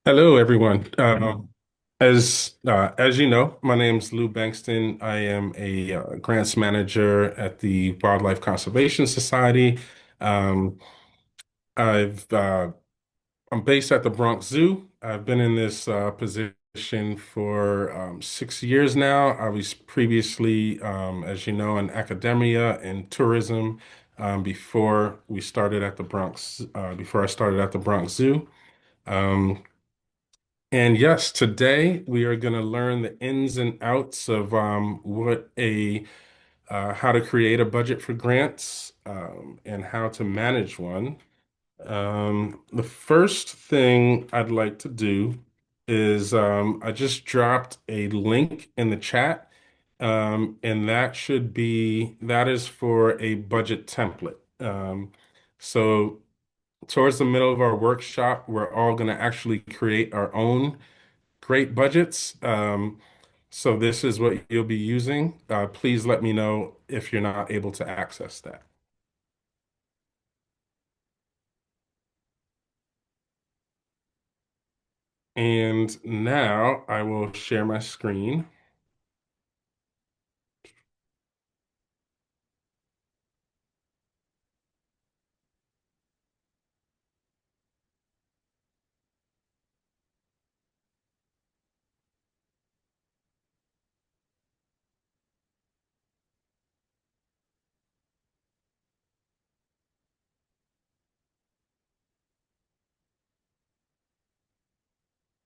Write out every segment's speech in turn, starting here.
Hello, everyone. As you know, my name's Lou Bankston. I am a grants manager at the Wildlife Conservation Society. Um, I've I'm based at the Bronx Zoo. I've been in this position for 6 years now. I was previously, as you know, in academia and tourism before we started at the Bronx. Before I started at the Bronx Zoo. Um, And yes, today we are going to learn the ins and outs of how to create a budget for grants and how to manage one. The first thing I'd like to do is I just dropped a link in the chat, and that is for a budget template. So towards the middle of our workshop, we're all going to actually create our own great budgets. So this is what you'll be using. Please let me know if you're not able to access that. And now I will share my screen.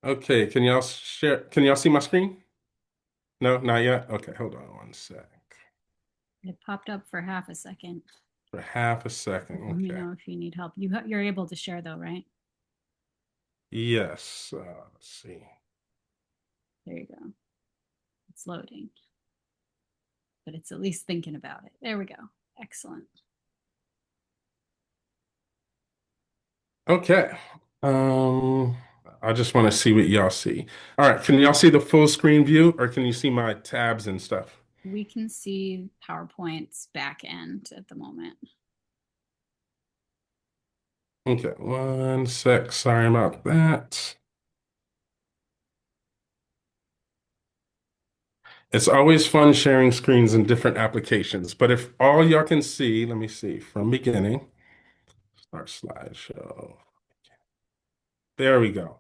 Okay, can y'all see my screen? No, not yet. Okay, hold on one sec. It popped up for half a second. For half a second. Let me Okay. know if you need help. You're able to share though, right? Yes. Let's see. There you go. It's loading, but it's at least thinking about it. There we go. Excellent. Okay. Um, I just want to see what y'all see. All right, can y'all see the full screen view or can you see my tabs and stuff? We can see PowerPoint's back end at the moment. Okay, one sec. Sorry about that. It's always fun sharing screens in different applications, but if all y'all can see, let me see from beginning, start slideshow. There we go.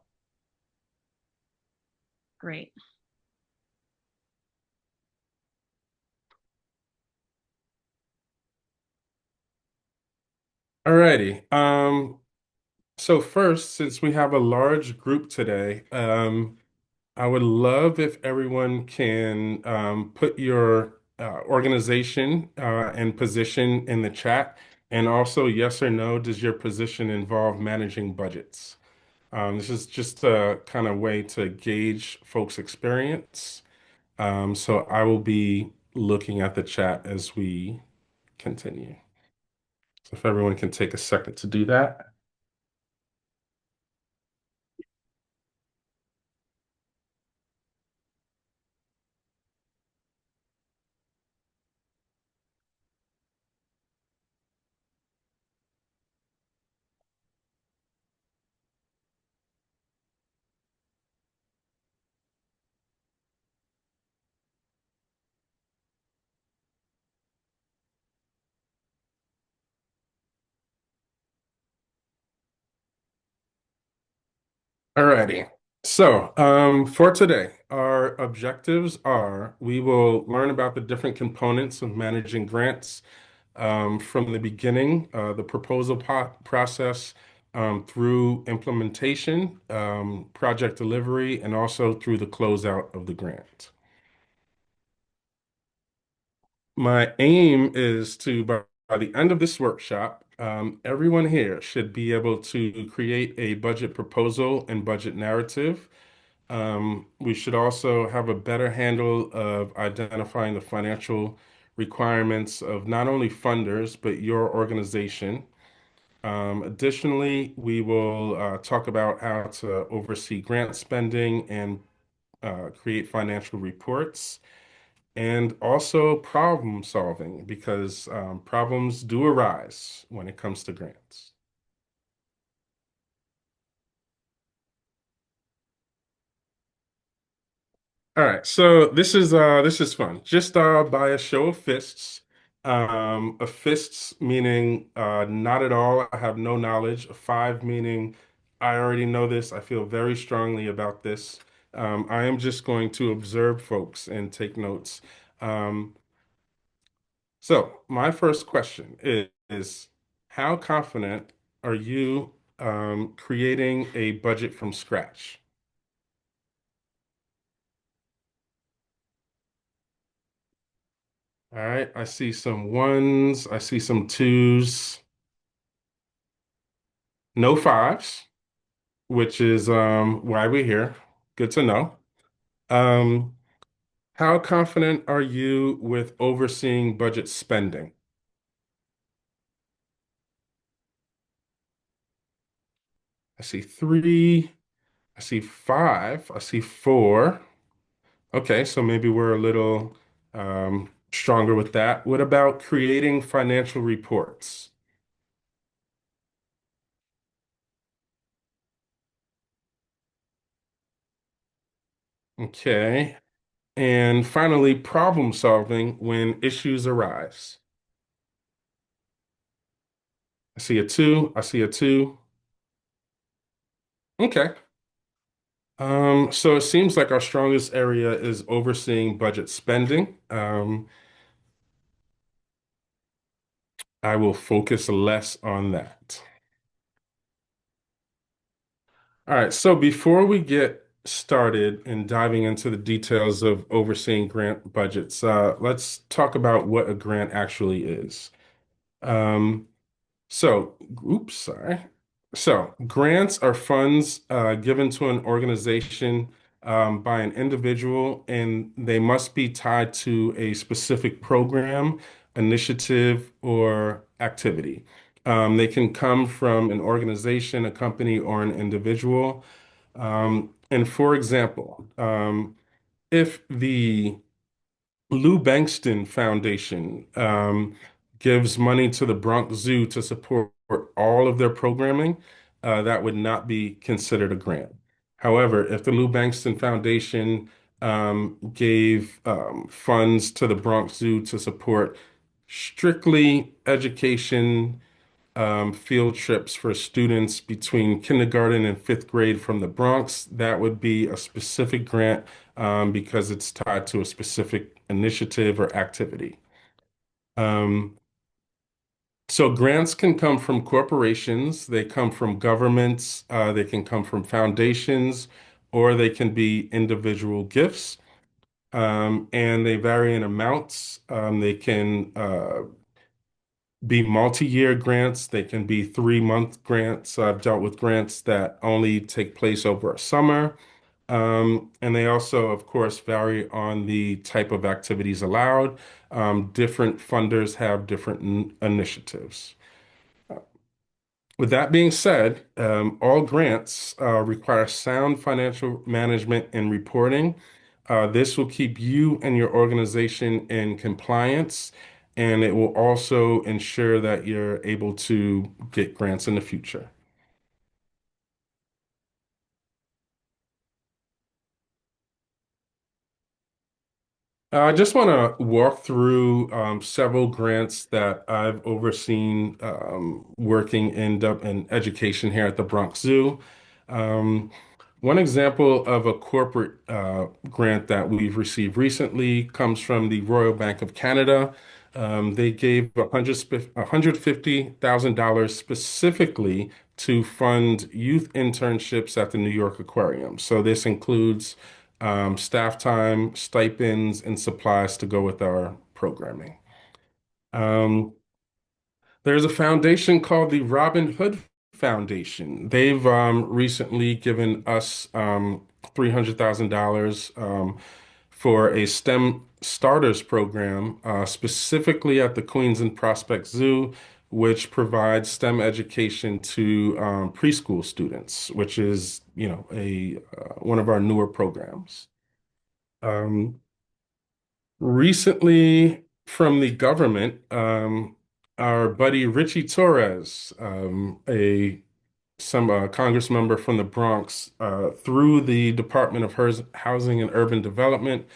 Great. Alrighty. So first, since we have a large group today, I would love if everyone can put your organization and position in the chat. And also, yes or no, does your position involve managing budgets? This is just a kind of way to gauge folks' experience. So I will be looking at the chat as we continue. So if everyone can take a second to do that. Alrighty. So, for today, our objectives are we will learn about the different components of managing grants from the beginning, the proposal process, through implementation, project delivery, and also through the closeout of the grant. My aim is by the end of this workshop, everyone here should be able to create a budget proposal and budget narrative. We should also have a better handle of identifying the financial requirements of not only funders, but your organization. Additionally, we will talk about how to oversee grant spending and create financial reports, and also problem solving, because problems do arise when it comes to grants. All right, so this is fun. Just by a show of fists. A fists meaning not at all. I have no knowledge. A five meaning I already know this. I feel very strongly about this. I am just going to observe folks and take notes. Um, so my first question is how confident are you creating a budget from scratch? All right, I see some ones, I see some twos, no fives, which is why we're here. Good to know. Um, how confident are you with overseeing budget spending? I see three, I see five, I see four. Okay, so maybe we're a little stronger with that. What about creating financial reports? Okay. And finally, problem solving when issues arise. I see a two. I see a two. Okay. So it seems like our strongest area is overseeing budget spending. I will focus less on that. All right. So before we get started and diving into the details of overseeing grant budgets, let's talk about what a grant actually is. Um, So, oops, sorry. So, grants are funds given to an organization by an individual, and they must be tied to a specific program, initiative, or activity. They can come from an organization, a company, or an individual. And for example, if the Lou Bankston Foundation gives money to the Bronx Zoo to support all of their programming. That would not be considered a grant. However, if the Lou Bankston Foundation gave funds to the Bronx Zoo to support strictly education field trips for students between kindergarten and fifth grade from the Bronx, that would be a specific grant because it's tied to a specific initiative or activity. Um, so grants can come from corporations, they come from governments, they can come from foundations, or they can be individual gifts. And they vary in amounts. They can be multi-year grants. They can be 3-month grants. I've dealt with grants that only take place over a summer. And they also, of course, vary on the type of activities allowed. Different funders have different initiatives. With that being said, all grants require sound financial management and reporting. This will keep you and your organization in compliance, and it will also ensure that you're able to get grants in the future. I just want to walk through several grants that I've overseen working in education here at the Bronx Zoo. Um, One example of a corporate grant that we've received recently comes from the Royal Bank of Canada. They gave $150,000 specifically to fund youth internships at the New York Aquarium. So this includes staff time, stipends, and supplies to go with our programming. Um, there's a foundation called the Robin Hood Foundation. They've recently given us $300,000 for a STEM starters program, specifically at the Queens and Prospect Zoo, which provides STEM education to preschool students, which is, a one of our newer programs. Um, Recently, from the government, our buddy Richie Torres, a some Congress member from the Bronx, through the Department of Housing and Urban Development,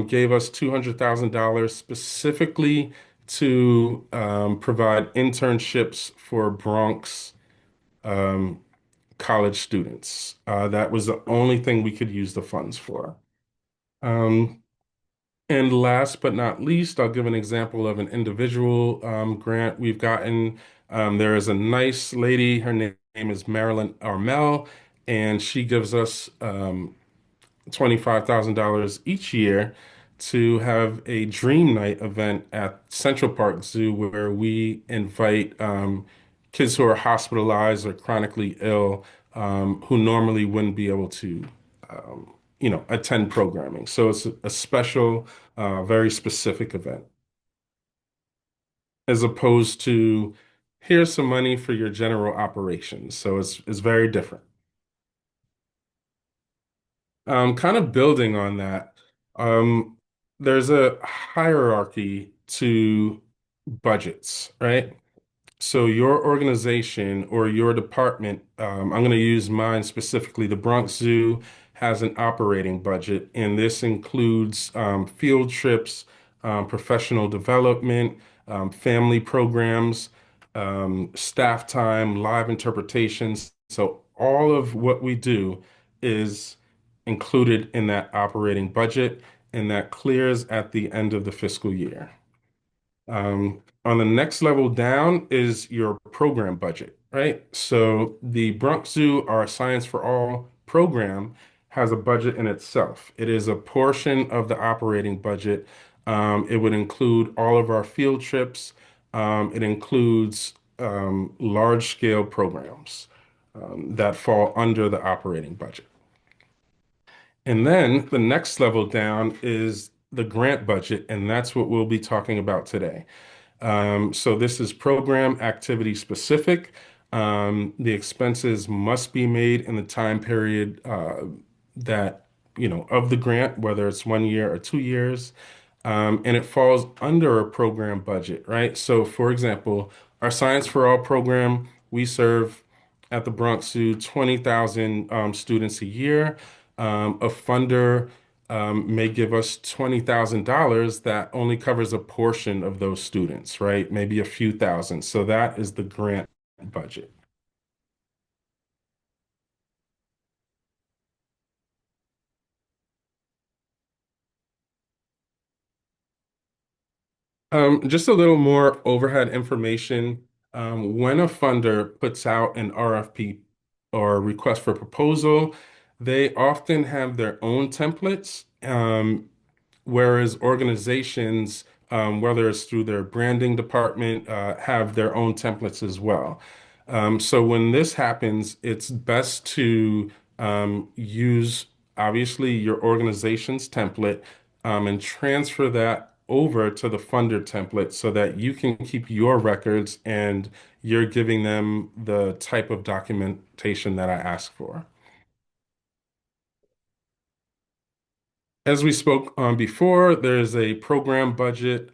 gave us $200,000 specifically to provide internships for Bronx um, college students. That was the only thing we could use the funds for. Um, and last but not least, I'll give an example of an individual grant we've gotten. There is a nice lady, her name is Marilyn Armel, and she gives us $25,000 each year to have a dream night event at Central Park Zoo where we invite kids who are hospitalized or chronically ill, who normally wouldn't be able to, attend programming. So it's a special, very specific event, as opposed to here's some money for your general operations. So it's very different. Kind of building on that, um, there's a hierarchy to budgets, right? So your organization or your department, I'm going to use mine specifically. The Bronx Zoo has an operating budget, and this includes field trips, professional development, family programs, staff time, live interpretations. So all of what we do is included in that operating budget, and that clears at the end of the fiscal year. On the next level down is your program budget, right? So the Bronx Zoo, our Science for All program, has a budget in itself. It is a portion of the operating budget. It would include all of our field trips. It includes large scale programs that fall under the operating budget. And then the next level down is the grant budget, and that's what we'll be talking about today. So this is program activity specific. The expenses must be made in the time period that, of the grant, whether it's 1 year or 2 years. And it falls under a program budget, right? So, for example, our Science for All program, we serve at the Bronx Zoo 20,000 students a year. A funder may give us $20,000 that only covers a portion of those students, right? Maybe a few thousand. So that is the grant budget. Just a little more overhead information. When a funder puts out an RFP or request for proposal, they often have their own templates. Whereas organizations, whether it's through their branding department, have their own templates as well. So when this happens, it's best to use obviously your organization's template and transfer that over to the funder template so that you can keep your records and you're giving them the type of documentation that I ask for. As we spoke on before, there's a program budget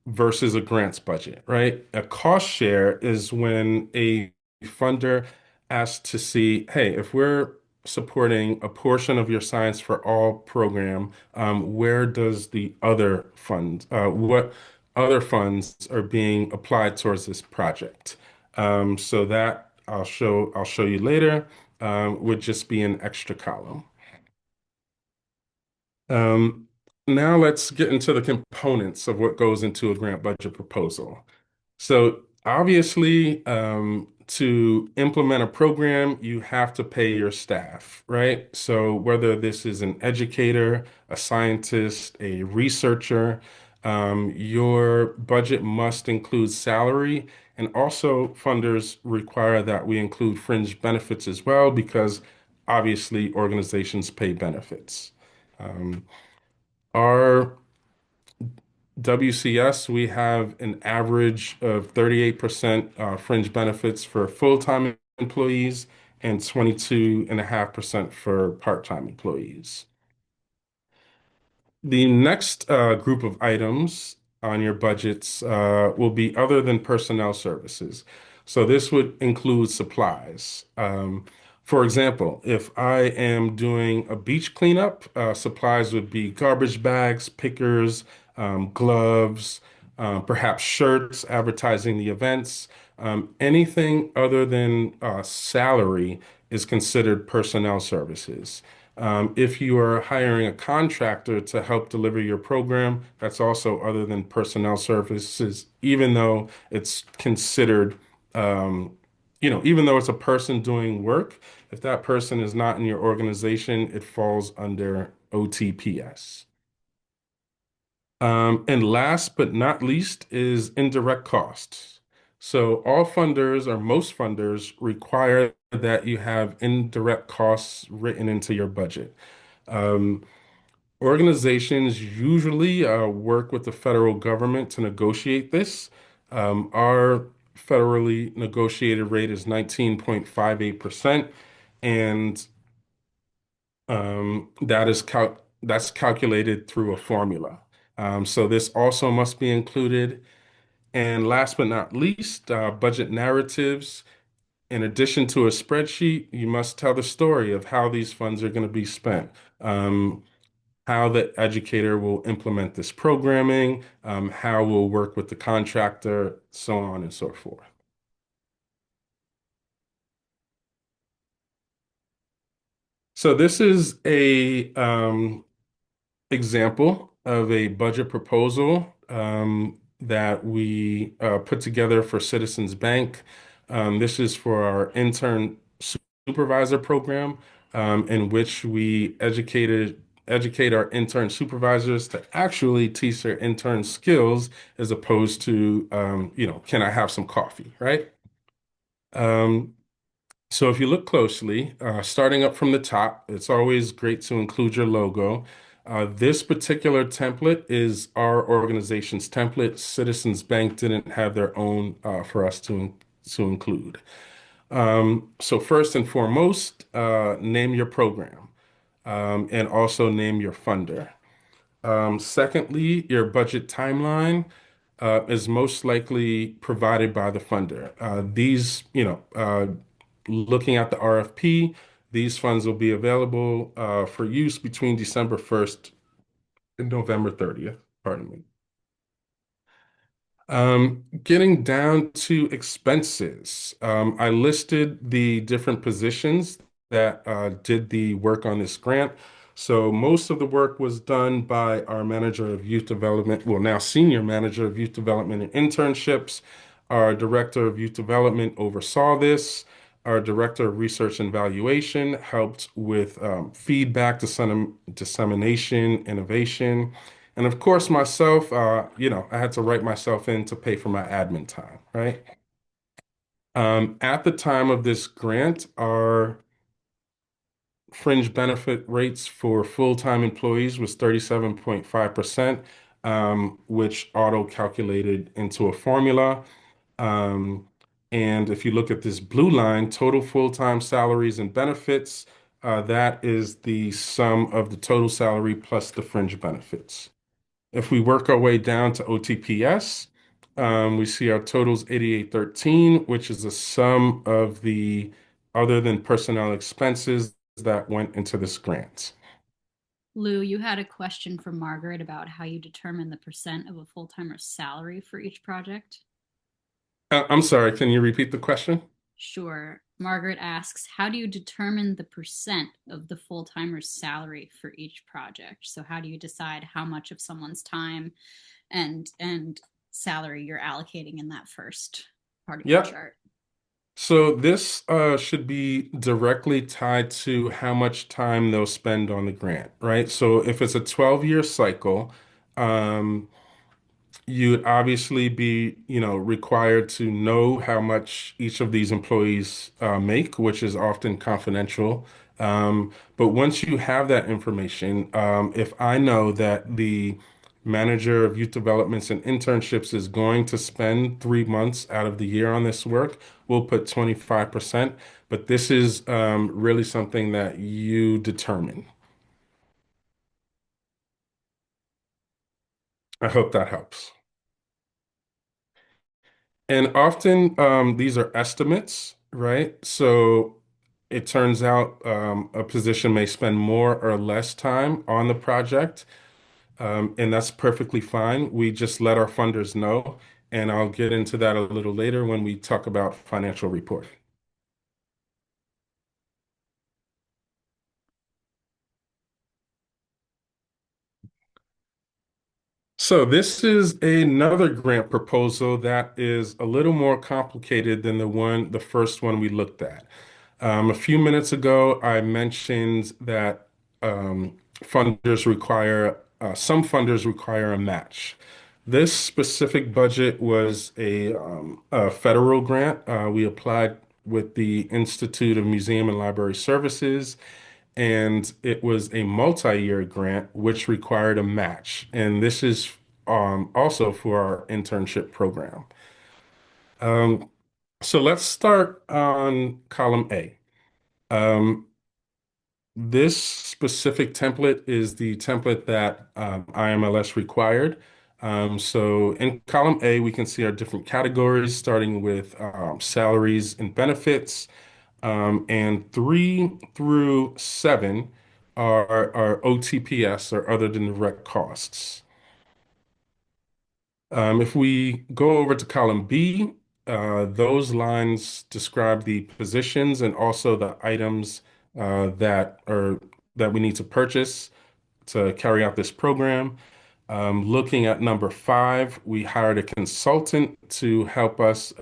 versus a grants budget, right? A cost share is when a funder asks to see, hey, if we're supporting a portion of your Science for All program, where does the other fund, what other funds are being applied towards this project? So that I'll show you later, would just be an extra column. Um, Now let's get into the components of what goes into a grant budget proposal. So obviously, to implement a program, you have to pay your staff, right? So whether this is an educator, a scientist, a researcher, your budget must include salary, and also funders require that we include fringe benefits as well, because obviously organizations pay benefits. Um, our WCS, we have an average of 38% fringe benefits for full-time employees and 22.5% for part-time employees. The next group of items on your budgets will be other than personnel services. So this would include supplies. For example, if I am doing a beach cleanup, supplies would be garbage bags, pickers, gloves, perhaps shirts advertising the events. Anything other than salary is considered personnel services. If you are hiring a contractor to help deliver your program, that's also other than personnel services, even though it's considered, um, even though it's a person doing work, if that person is not in your organization, it falls under OTPS. And last but not least is indirect costs. So all funders or most funders require that you have indirect costs written into your budget. Um, Organizations usually work with the federal government to negotiate this. Our federally negotiated rate is 19.58%, and that's calculated through a formula. So this also must be included. And last but not least, budget narratives. In addition to a spreadsheet, you must tell the story of how these funds are going to be spent. How the educator will implement this programming, how we'll work with the contractor, so on and so forth. So this is a example of a budget proposal that we put together for Citizens Bank. This is for our intern supervisor program, in which we educate our intern supervisors to actually teach their intern skills as opposed to, can I have some coffee, right? Um, so if you look closely, starting up from the top, it's always great to include your logo. This particular template is our organization's template. Citizens Bank didn't have their own for us to include. So first and foremost, name your program, and also name your funder. Secondly, your budget timeline is most likely provided by the funder. Looking at the RFP, these funds will be available for use between December 1st and November 30th. Pardon me. Getting down to expenses, I listed the different positions that did the work on this grant. So most of the work was done by our manager of youth development, well, now senior manager of youth development and internships. Our director of youth development oversaw this. Our director of research and valuation helped with feedback, dissemination, innovation. And of course, myself, I had to write myself in to pay for my admin time, right? At the time of this grant, our fringe benefit rates for full-time employees was 37.5%, which auto-calculated into a formula. Um, and if you look at this blue line, total full-time salaries and benefits, that is the sum of the total salary plus the fringe benefits. If we work our way down to OTPS, we see our totals 8813, which is the sum of the other than personnel expenses that went into this grant. Lou, you had a question from Margaret about how you determine the percent of a full timer's salary for each project. I'm sorry, can you repeat the question? Sure. Margaret asks, how do you determine the percent of the full timer's salary for each project? So how do you decide how much of someone's time and salary you're allocating in that first part of your Yep. chart? So this should be directly tied to how much time they'll spend on the grant, right? So if it's a 12-year cycle, um, you'd obviously be, required to know how much each of these employees make, which is often confidential. But once you have that information, if I know that the manager of youth developments and internships is going to spend 3 months out of the year on this work, we'll put 25%. But this is really something that you determine. I hope that helps. And often these are estimates, right? So it turns out a position may spend more or less time on the project, and that's perfectly fine. We just let our funders know, and I'll get into that a little later when we talk about financial reporting. So this is another grant proposal that is a little more complicated than the first one we looked at. A few minutes ago, I mentioned that some funders require a match. This specific budget was a federal grant. We applied with the Institute of Museum and Library Services, and it was a multi-year grant which required a match. And this is also for our internship program. Um, so let's start on column A. Um, this specific template is the template that IMLS required. So in column A, we can see our different categories, starting with salaries and benefits. And 3 through 7 are OTPS, or other than direct costs. If we go over to column B, those lines describe the positions and also the items that we need to purchase to carry out this program. Looking at number 5, we hired a consultant to help us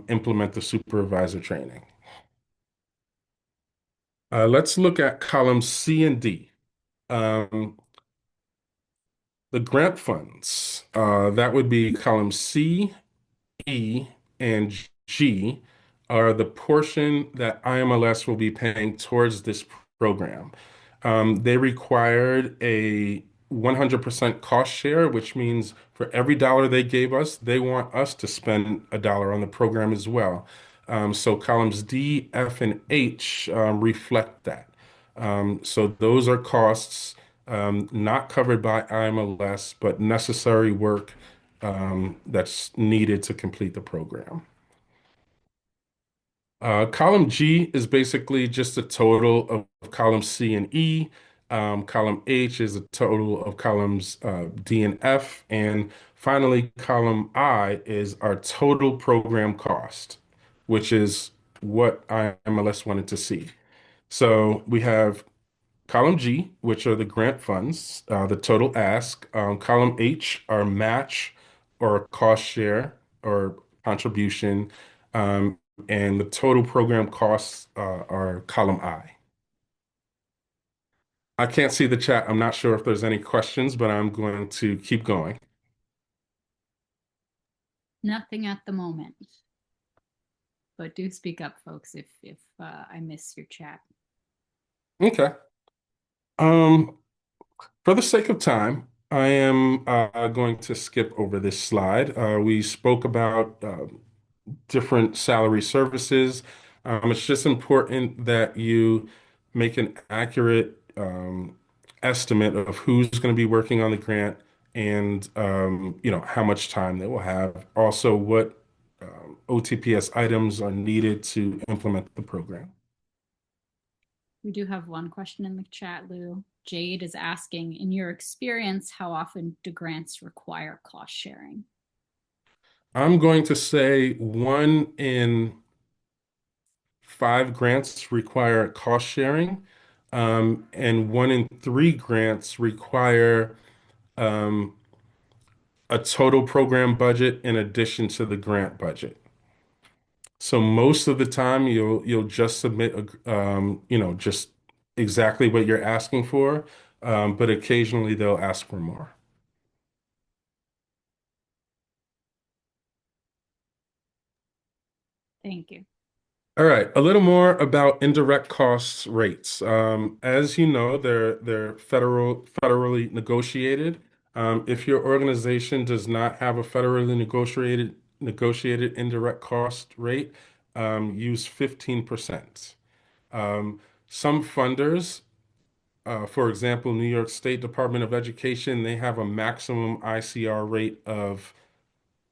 implement the supervisor training. Let's look at columns C and D. Um, the grant funds, that would be column C, E, and G, are the portion that IMLS will be paying towards this program. They required a 100% cost share, which means for every dollar they gave us, they want us to spend a dollar on the program as well. So columns D, F, and H reflect that. So those are costs not covered by IMLS, but necessary work that's needed to complete the program. Column G is basically just a total of columns C and E. Column H is a total of columns D and F. And finally, column I is our total program cost, which is what IMLS wanted to see. So we have column G, which are the grant funds, the total ask. Column H are match or cost share or contribution. Um, and the total program costs are column I. I can't see the chat. I'm not sure if there's any questions, but I'm going to keep going. Nothing at the moment, but do speak up, folks, if I miss your chat. Okay. Um, for the sake of time, I am going to skip over this slide. We spoke about different salary services. It's just important that you make an accurate estimate of who's going to be working on the grant and how much time they will have. Also, what OTPS items are needed to implement the program. We do have one question in the chat, Lou. Jade is asking, in your experience, how often do grants require cost sharing? I'm going to say 1 in 5 grants require cost sharing, and 1 in 3 grants require um, a total program budget in addition to the grant budget. So most of the time you'll just submit just exactly what you're asking for, but occasionally they'll ask for more. Thank you. All right, a little more about indirect costs rates. As you know, they're federally negotiated. If your organization does not have a federally negotiated indirect cost rate, use 15%. Um, some funders, for example, New York State Department of Education, they have a maximum ICR rate of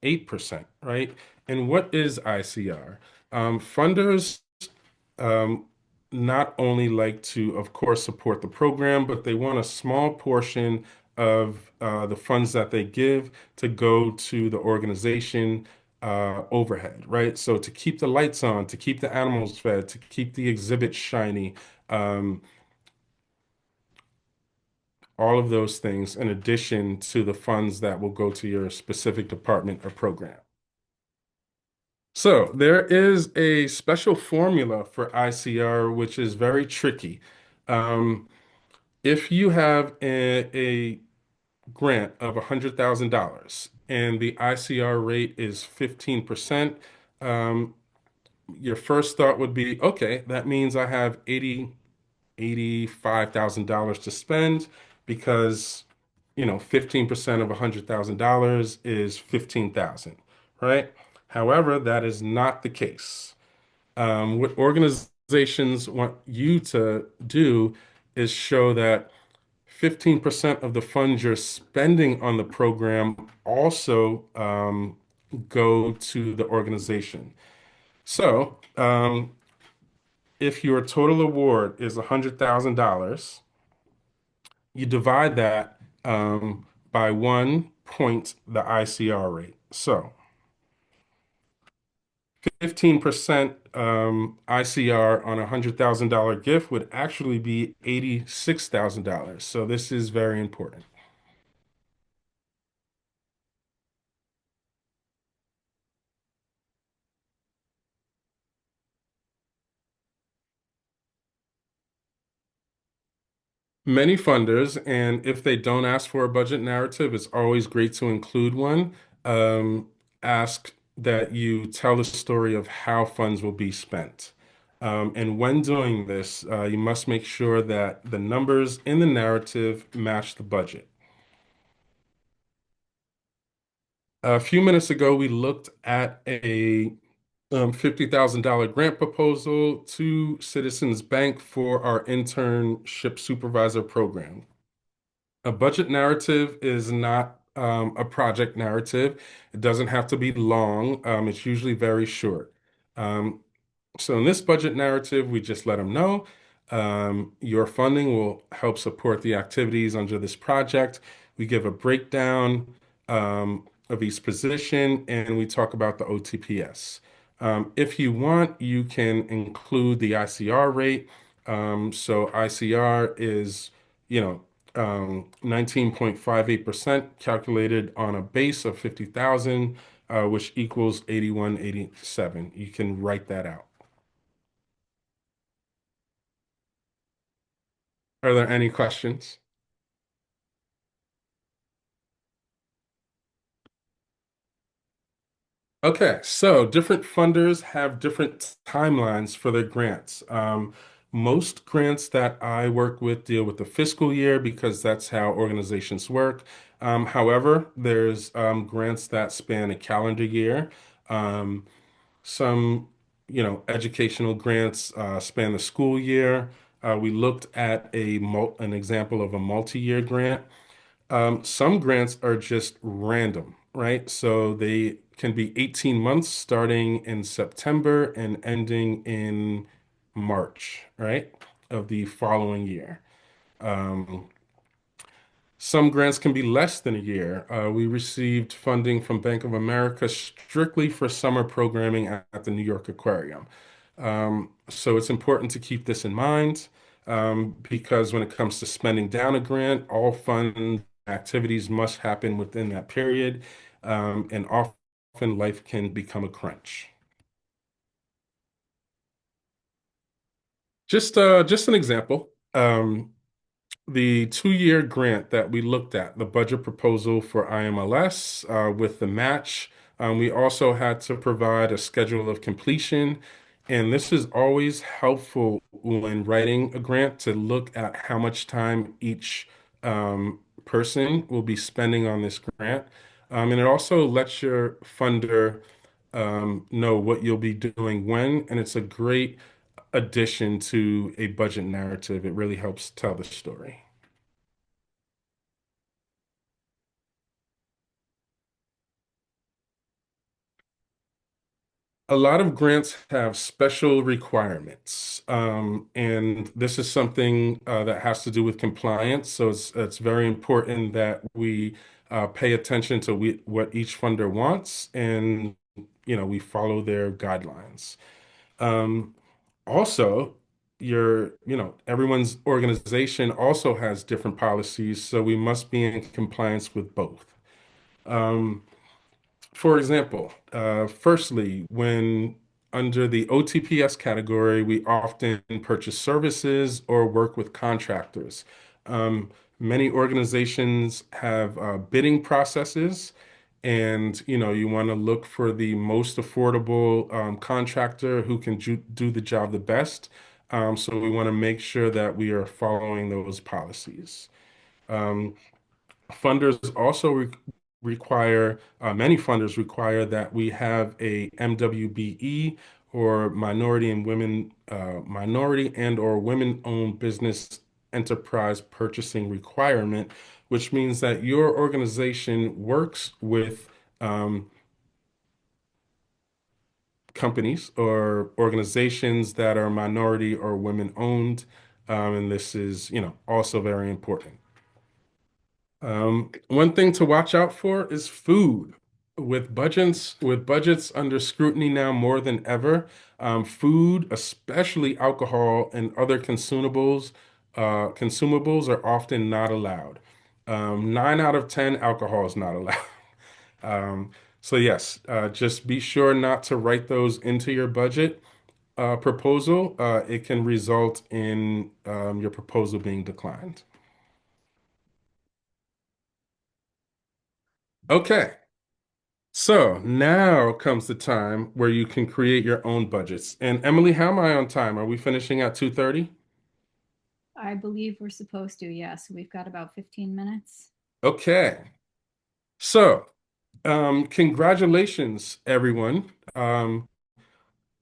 8%, right? And what is ICR? Funders um, not only like to, of course, support the program, but they want a small portion of the funds that they give to go to the organization overhead, right? So to keep the lights on, to keep the animals fed, to keep the exhibit shiny, um, all of those things in addition to the funds that will go to your specific department or program. So there is a special formula for ICR, which is very tricky. Um, if you have a grant of $100,000 and the ICR rate is 15%, um, your first thought would be, okay, that means I have $85,000 to spend because, 15% of $100,000 is 15,000, right? However, that is not the case. What organizations want you to do is show that 15% of the funds you're spending on the program also go to the organization. So, if your total award is $100,000, you divide that by 1 point the ICR rate. So, 15% ICR on a $100,000 gift would actually be $86,000. So, this is very important. Many funders, and if they don't ask for a budget narrative, it's always great to include one. Ask that you tell the story of how funds will be spent. And when doing this, you must make sure that the numbers in the narrative match the budget. A few minutes ago, we looked at a $50,000 grant proposal to Citizens Bank for our internship supervisor program. A budget narrative is not a project narrative. It doesn't have to be long. It's usually very short. Um, so in this budget narrative, we just let them know your funding will help support the activities under this project. We give a breakdown of each position and we talk about the OTPS. If you want, you can include the ICR rate. So ICR is, 19.58% calculated on a base of 50,000, which equals 8187. You can write that out. Are there any questions? Okay, so different funders have different timelines for their grants. Most grants that I work with deal with the fiscal year because that's how organizations work. However, there's grants that span a calendar year. Um, some, educational grants span the school year. We looked at an example of a multi-year grant. Some grants are just random, right? So they can be 18 months starting in September and ending in March, right, of the following year. Um, some grants can be less than a year. We received funding from Bank of America strictly for summer programming at the New York Aquarium. So it's important to keep this in mind because when it comes to spending down a grant, all fund activities must happen within that period, and often life can become a crunch. Just an example. The 2-year grant that we looked at, the budget proposal for IMLS with the match, we also had to provide a schedule of completion. And this is always helpful when writing a grant to look at how much time each person will be spending on this grant. And it also lets your funder know what you'll be doing when. And it's a great addition to a budget narrative. It really helps tell the story. A lot of grants have special requirements, and this is something that has to do with compliance. So it's very important that we pay attention to what each funder wants, and we follow their guidelines. Um, Also, everyone's organization also has different policies, so we must be in compliance with both. Um, for example, firstly, when under the OTPS category, we often purchase services or work with contractors. Many organizations have bidding processes, and you want to look for the most affordable contractor who can do the job the best. So we want to make sure that we are following those policies. Um, Funders also require, many funders require that we have a MWBE or minority and or women-owned business enterprise purchasing requirement, which means that your organization works with companies or organizations that are minority or women-owned, and this is, also very important. One thing to watch out for is food. With budgets under scrutiny now more than ever, food, especially alcohol and other consumables are often not allowed. 9 out of 10 alcohol is not allowed. So yes, just be sure not to write those into your budget proposal. It can result in your proposal being declined. Okay. So now comes the time where you can create your own budgets. And Emily, how am I on time? Are we finishing at 2:30? I believe we're supposed to, yes. We've got about 15 minutes. Okay. So, congratulations, everyone.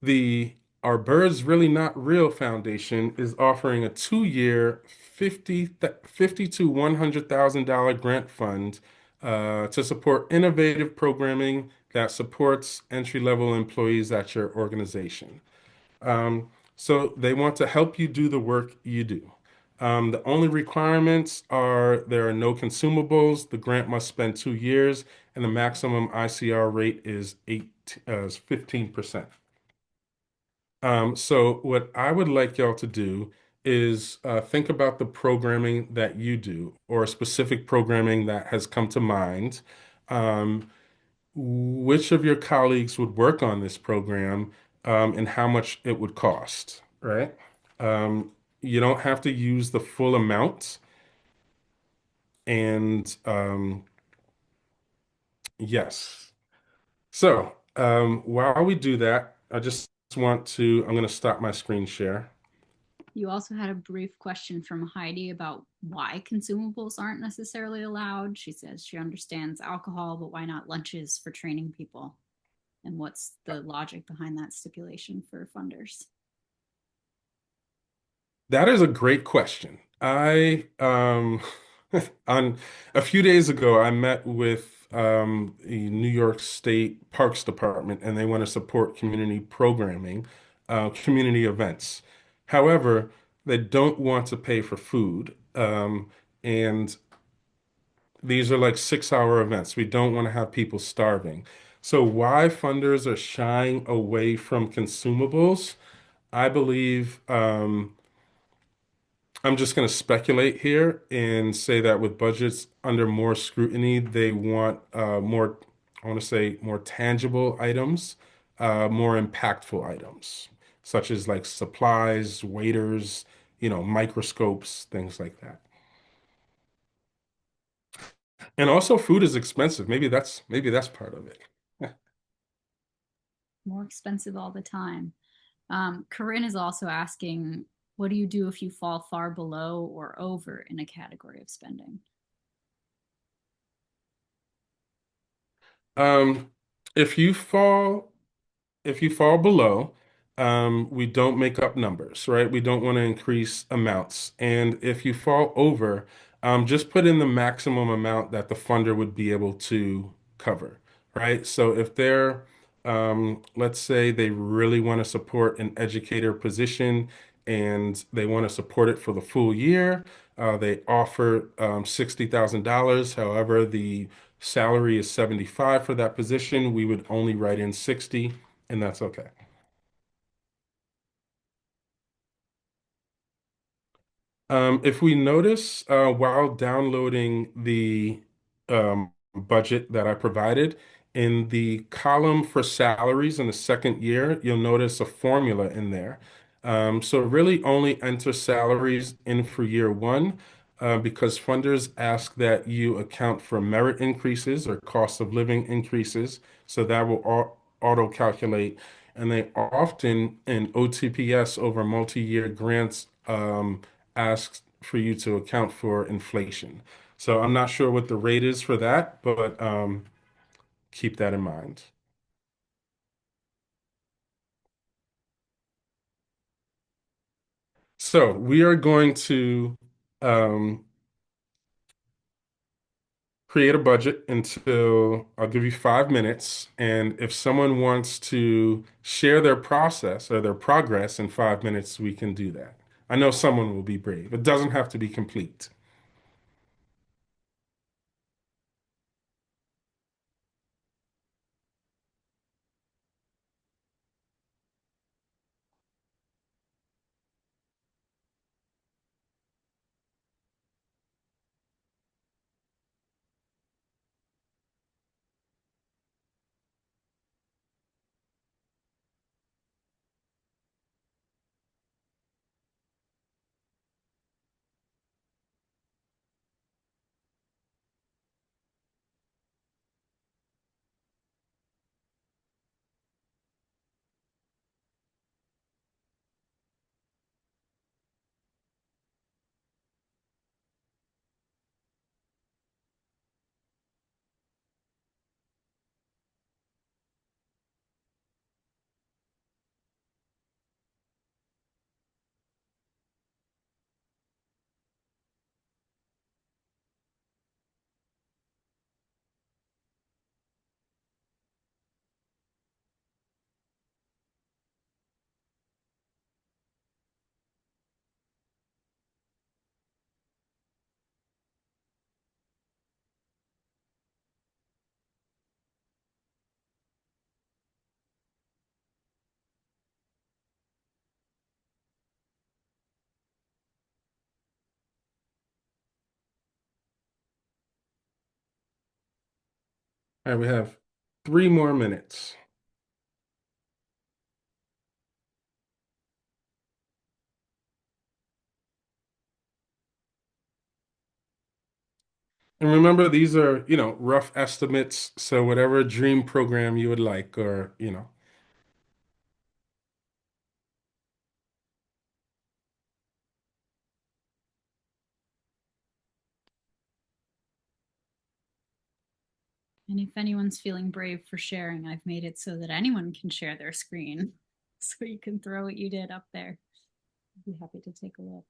The Our Birds Really Not Real Foundation is offering a 2-year, 50 to $100,000 grant fund to support innovative programming that supports entry-level employees at your organization. So they want to help you do the work you do. The only requirements are there are no consumables. The grant must spend 2 years, and the maximum ICR rate is 15%. So what I would like y'all to do is think about the programming that you do, or specific programming that has come to mind. Um, which of your colleagues would work on this program, and how much it would cost, right? Um, you don't have to use the full amount. And yes. So while we do that, I'm going to stop my screen share. You also had a brief question from Heidi about why consumables aren't necessarily allowed. She says she understands alcohol, but why not lunches for training people? And what's the logic behind that stipulation for funders? That is a great question. I on a few days ago I met with the New York State Parks Department, and they want to support community programming, community events. However, they don't want to pay for food. And these are like 6-hour events. We don't want to have people starving. So why funders are shying away from consumables, I believe I'm just going to speculate here and say that with budgets under more scrutiny, they want I want to say more tangible items, more impactful items, such as like supplies, waiters, microscopes, things like that. And also food is expensive. Maybe that's part of it. More expensive all the time. Corinne is also asking, what do you do if you fall far below or over in a category of spending? Um, if you fall if you fall below, we don't make up numbers, right? We don't want to increase amounts. And if you fall over, just put in the maximum amount that the funder would be able to cover, right? So if they're Let's say they really want to support an educator position and they want to support it for the full year. They offer $60,000. However, the salary is 75 for that position. We would only write in 60, and that's okay. If we notice while downloading the budget that I provided, in the column for salaries in the second year, you'll notice a formula in there. So really only enter salaries in for year one because funders ask that you account for merit increases or cost of living increases. So that will auto calculate. And they often in OTPS over multi-year grants asks for you to account for inflation. So I'm not sure what the rate is for that, but keep that in mind. So we are going to um, create a budget until I'll give you 5 minutes. And if someone wants to share their process or their progress in 5 minutes, we can do that. I know someone will be brave. It doesn't have to be complete. All right, we have 3 more minutes. And remember, these are, rough estimates. So whatever dream program you would like, or. And if anyone's feeling brave for sharing, I've made it so that anyone can share their screen. So you can throw what you did up there. I'd be happy to take a look.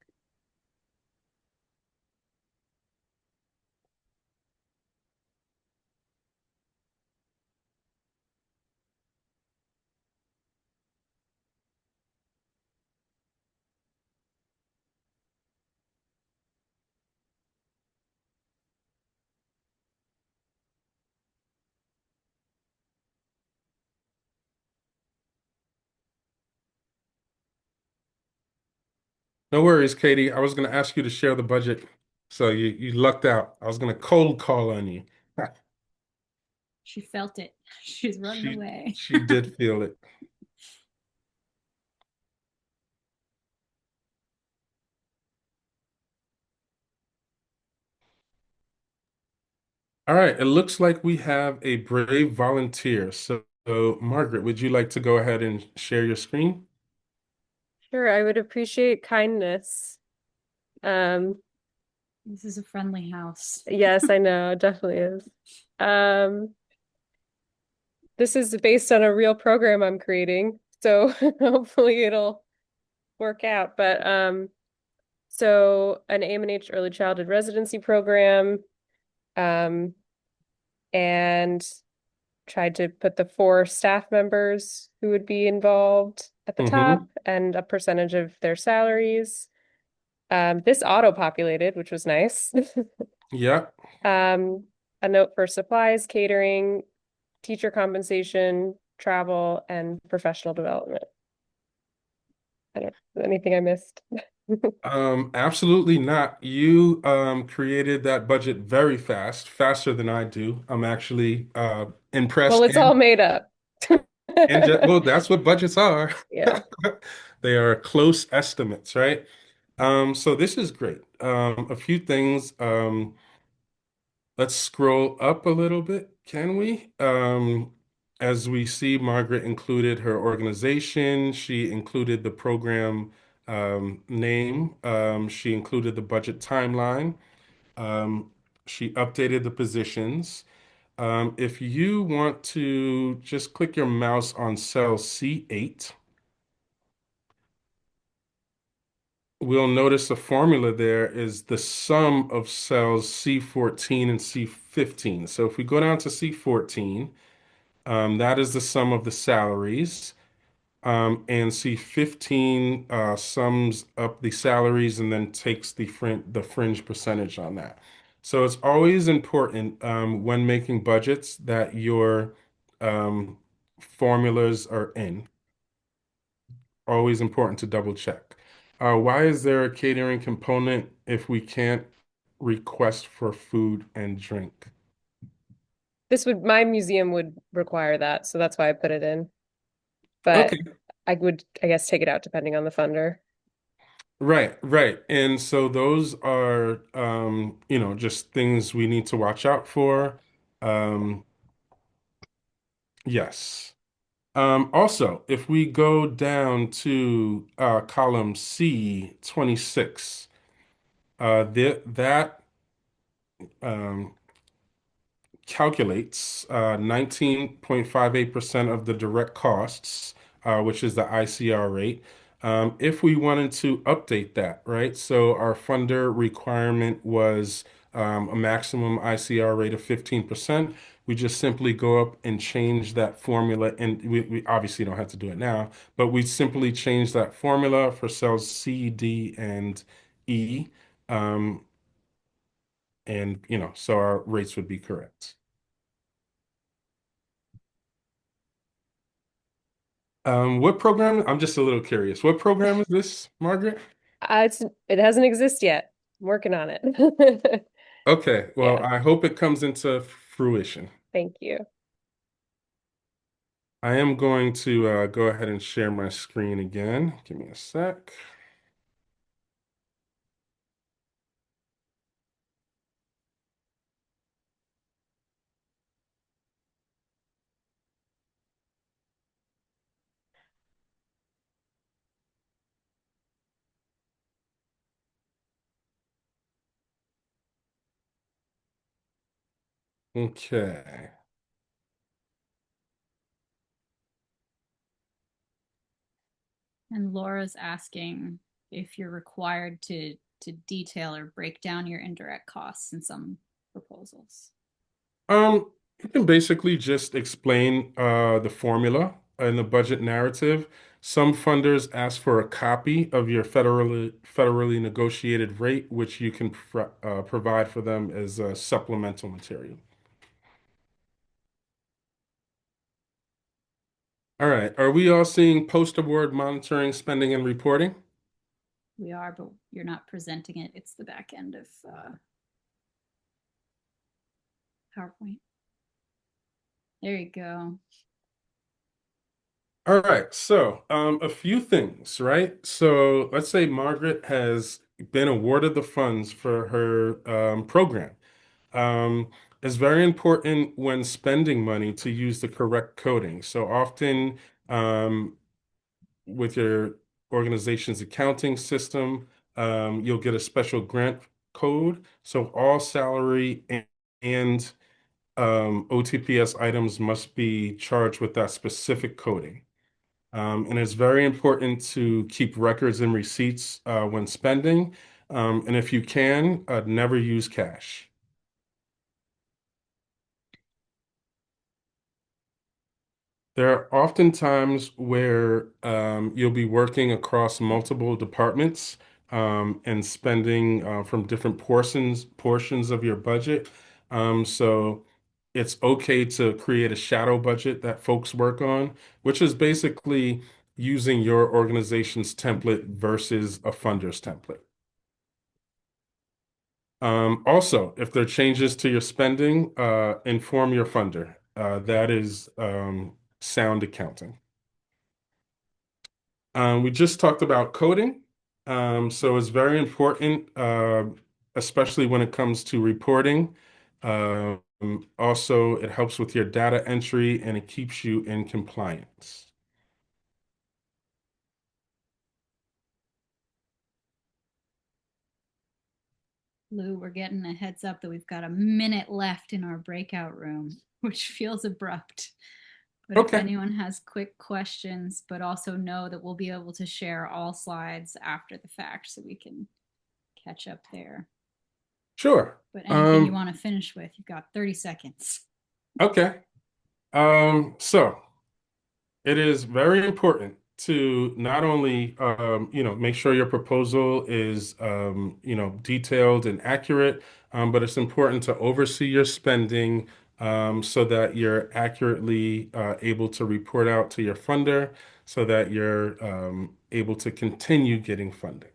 No worries, Katie. I was going to ask you to share the budget. So you lucked out. I was going to cold call on you. She felt it. She's running She away. she did feel it. All right, it looks like we have a brave volunteer. So, Margaret, would you like to go ahead and share your screen? Sure, I would appreciate kindness. Um, This is a friendly house. yes, I know, it definitely is. Um, this is based on a real program I'm creating, so hopefully it'll work out. But so an AMH early childhood residency program, um, and tried to put the four staff members who would be involved at the top Mm-hmm. and a percentage of their salaries. This auto-populated, which was nice. Yeah. Um, a note for supplies, catering, teacher compensation, travel, and professional development. I don't, anything I missed? Absolutely not. You created that budget very fast, faster than I do. I'm actually Well, impressed it's all made up. well, that's what budgets are. Yeah. They are close estimates, right? So this is great. A few things. Let's scroll up a little bit, can we? As we see, Margaret included her organization. She included the program name. She included the budget timeline. Um, she updated the positions. If you want to just click your mouse on cell C8, we'll notice the formula there is the sum of cells C14 and C15. So if we go down to C14, that is the sum of the salaries. And C15 sums up the salaries and then takes the fringe percentage on that. So it's always important when making budgets that your um, formulas are in. Always important to double check. Why is there a catering component if we can't request for food and drink? My museum would require that, so that's why I put it in. But Okay, I would, I guess, take it out depending on the funder. right, right. And so those are, just things we need to watch out for. Um, yes. Also, if we go down to column C 26, that um, calculates 19.58% of the direct costs, which is the ICR rate. If we wanted to update that, right? So our funder requirement was a maximum ICR rate of 15%. We just simply go up and change that formula. And we obviously don't have to do it now, but we simply change that formula for cells C, D, and E. Um, so our rates would be correct. What program? I'm just a little curious. What program is this, Margaret? It hasn't existed yet. I'm working on it. Okay, well, Yeah, I hope it comes into fruition. thank you. I am going to go ahead and share my screen again. Give me a sec. Okay. And Laura's asking if you're required to detail or break down your indirect costs in some proposals. Um, you can basically just explain the formula in the budget narrative. Some funders ask for a copy of your federally negotiated rate, which you can provide for them as supplemental material. All right. Are we all seeing post-award monitoring, spending, and reporting? We are, but you're not presenting it. It's the back end of PowerPoint. There you go. All right. So, a few things, right? So, let's say Margaret has been awarded the funds for her program. Um, it's very important when spending money to use the correct coding. So often, um, with your organization's accounting system, you'll get a special grant code. So all salary and OTPS items must be charged with that specific coding. And it's very important to keep records and receipts when spending. And if you can, never use cash. There are often times where you'll be working across multiple departments and spending from different portions of your budget. So it's okay to create a shadow budget that folks work on, which is basically using your organization's template versus a funder's template. Also, if there are changes to your spending, inform your funder. That is sound accounting. We just talked about coding. So it's very important, especially when it comes to reporting. Um, Also, it helps with your data entry and it keeps you in compliance. Lou, we're getting a heads up that we've got a minute left in our breakout room, which feels abrupt. But if Okay, anyone has quick questions, but also know that we'll be able to share all slides after the fact so we can catch up there. sure. But anything you want to finish with, you've got 30 seconds. Okay. So it is very important to not only, make sure your proposal is, detailed and accurate, but it's important to oversee your spending, so that you're accurately, able to report out to your funder, so that you're, able to continue getting funding.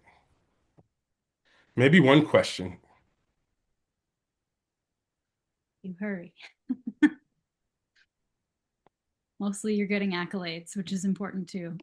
Maybe one question. You hurry. Mostly you're getting accolades, which is important too.